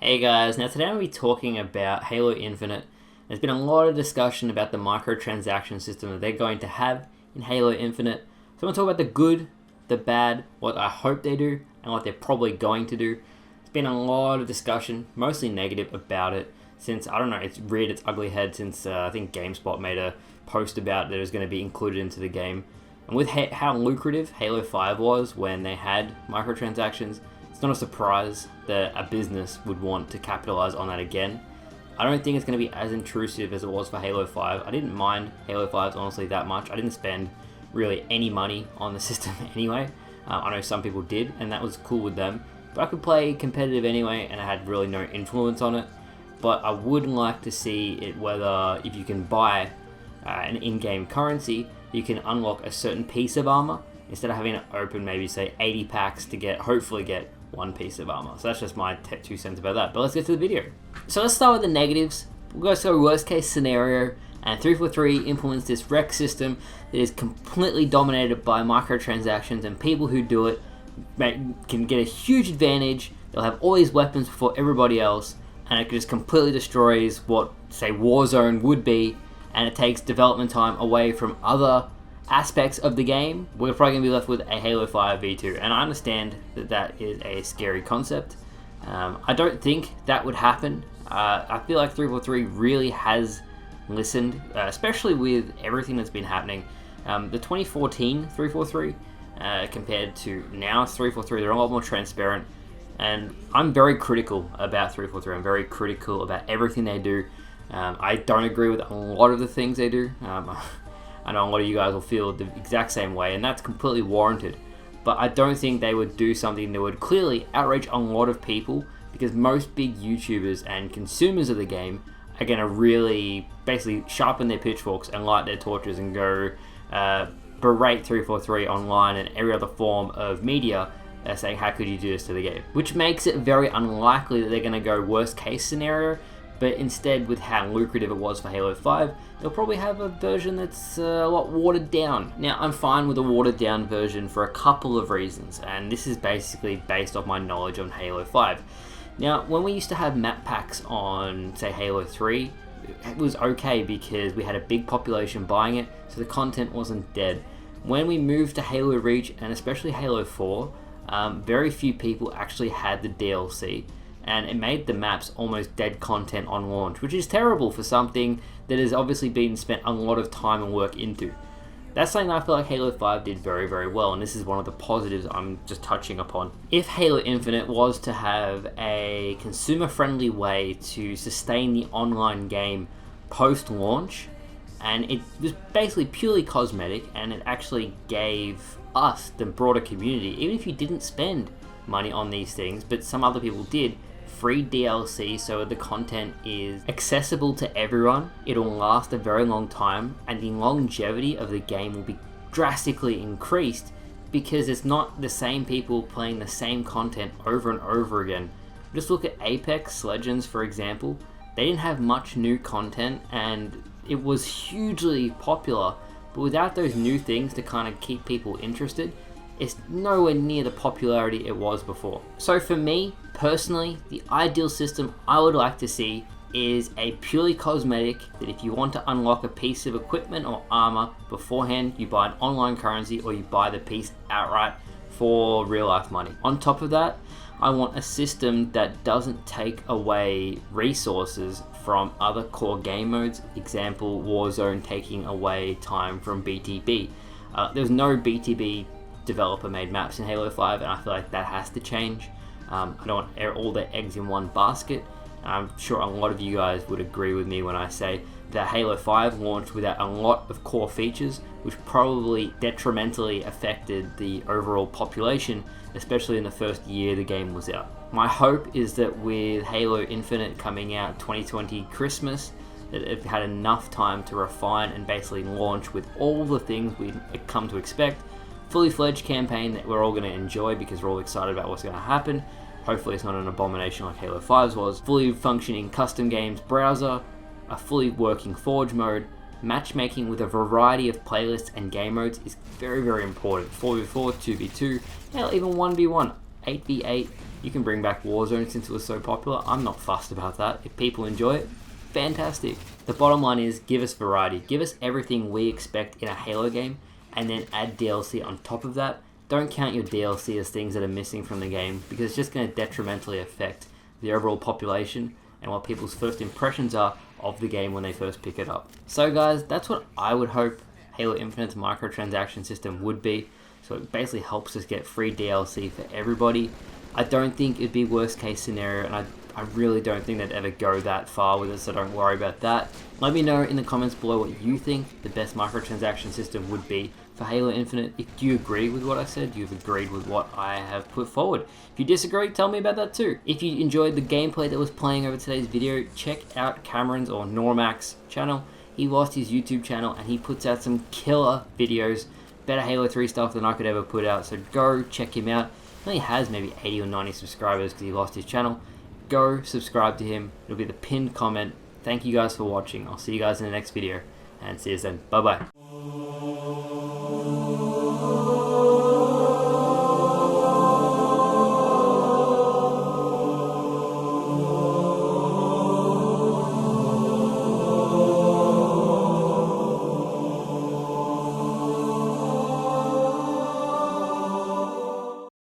Hey guys, now today I'm going to be talking about Halo Infinite. There's been a lot of discussion about the microtransaction system that they're going to have in Halo Infinite. So I'm going to talk about the good, the bad, what I hope they do, and what they're probably going to do. There's been a lot of discussion, mostly negative, about it since, I don't know, it's reared its ugly head since I think GameSpot made a post about that it was going to be included into the game. And with how lucrative Halo 5 was when they had microtransactions, it's not a surprise that a business would want to capitalize on that again. I don't think it's going to be as intrusive as it was for Halo 5. I didn't mind Halo 5 honestly that much. I didn't spend really any money on the system anyway. I know some people did, and that was cool with them. But I could play competitive anyway, and I had really no influence on it. But I would like to see it whether if you can buy an in-game currency, you can unlock a certain piece of armor instead of having it open maybe say 80 packs to hopefully get one piece of armor. So that's just my 2 cents about that. But let's get to the video. So let's start with the negatives. We'll go worst case scenario, and 343 implements this rec system that is completely dominated by microtransactions, and people who do it can get a huge advantage. They'll have all these weapons before everybody else, and it just completely destroys what say Warzone would be, and it takes development time away from other aspects of the game. We're probably going to be left with a Halo 5 V2, and I understand that that is a scary concept. I don't think that would happen. I feel like 343 really has listened, especially with everything that's been happening. The 2014 343 compared to now 343, they're a lot more transparent, and I'm very critical about 343. I'm very critical about everything they do. I don't agree with a lot of the things they do. I know a lot of you guys will feel the exact same way, and that's completely warranted. But I don't think they would do something that would clearly outrage a lot of people, because most big YouTubers and consumers of the game are going to really basically sharpen their pitchforks and light their torches and go berate 343 online and every other form of media saying, how could you do this to the game? Which makes it very unlikely that they're going to go worst case scenario. But instead, with how lucrative it was for Halo 5, they'll probably have a version that's a lot watered down. Now, I'm fine with a watered down version for a couple of reasons, and this is basically based off my knowledge on Halo 5. Now, when we used to have map packs on, say, Halo 3, it was okay because we had a big population buying it, so the content wasn't dead. When we moved to Halo Reach, and especially Halo 4, very few people actually had the DLC. And it made the maps almost dead content on launch, which is terrible for something that has obviously been spent a lot of time and work into. That's something I feel like Halo 5 did very, very well, and this is one of the positives I'm just touching upon. If Halo Infinite was to have a consumer-friendly way to sustain the online game post-launch, and it was basically purely cosmetic, and it actually gave us, the broader community, even if you didn't spend money on these things, but some other people did, free DLC, so the content is accessible to everyone. It'll last a very long time, and the longevity of the game will be drastically increased because it's not the same people playing the same content over and over again. Just look at Apex Legends, for example. They didn't have much new content, and it was hugely popular, but without those new things to kind of keep people interested, it's nowhere near the popularity it was before. So for me, personally, the ideal system I would like to see is a purely cosmetic, that if you want to unlock a piece of equipment or armor beforehand, you buy an online currency or you buy the piece outright for real life money. On top of that, I want a system that doesn't take away resources from other core game modes. Example, Warzone taking away time from BTB. There's no BTB developer made maps in Halo 5, and I feel like that has to change. I don't want all the eggs in one basket. I'm sure a lot of you guys would agree with me when I say that Halo 5 launched without a lot of core features, which probably detrimentally affected the overall population, especially in the first year the game was out. My hope is that with Halo Infinite coming out 2020 Christmas, that it had enough time to refine and basically launch with all the things we've come to expect. Fully fledged campaign that we're all going to enjoy because we're all excited about what's going to happen. Hopefully it's not an abomination like Halo 5's was. Fully functioning custom games browser, a fully working Forge mode, matchmaking with a variety of playlists and game modes is very, very important. 4v4, 2v2, hell, even 1v1. 8v8. You can bring back Warzone since it was so popular. I'm not fussed about that. If people enjoy it, fantastic. The bottom line is, give us variety. Give us everything we expect in a Halo game, and then add DLC on top of that. Don't count your DLC as things that are missing from the game, because it's just going to detrimentally affect the overall population and what people's first impressions are of the game when they first pick it up. So guys, that's what I would hope Halo Infinite's microtransaction system would be. So it basically helps us get free DLC for everybody. I don't think it'd be worst case scenario, and I really don't think they'd ever go that far with it, so don't worry about that. Let me know in the comments below what you think the best microtransaction system would be for Halo Infinite. If you agree with what I said, you've agreed with what I have put forward. If you disagree, tell me about that too. If you enjoyed the gameplay that was playing over today's video, check out Cameron's or Normac's channel. He lost his YouTube channel and he puts out some killer videos, better Halo 3 stuff than I could ever put out, so go check him out. He only has maybe 80 or 90 subscribers because he lost his channel. Go subscribe to him. It'll be the pinned comment. Thank you guys for watching. I'll see you guys in the next video, and see you then. Bye bye.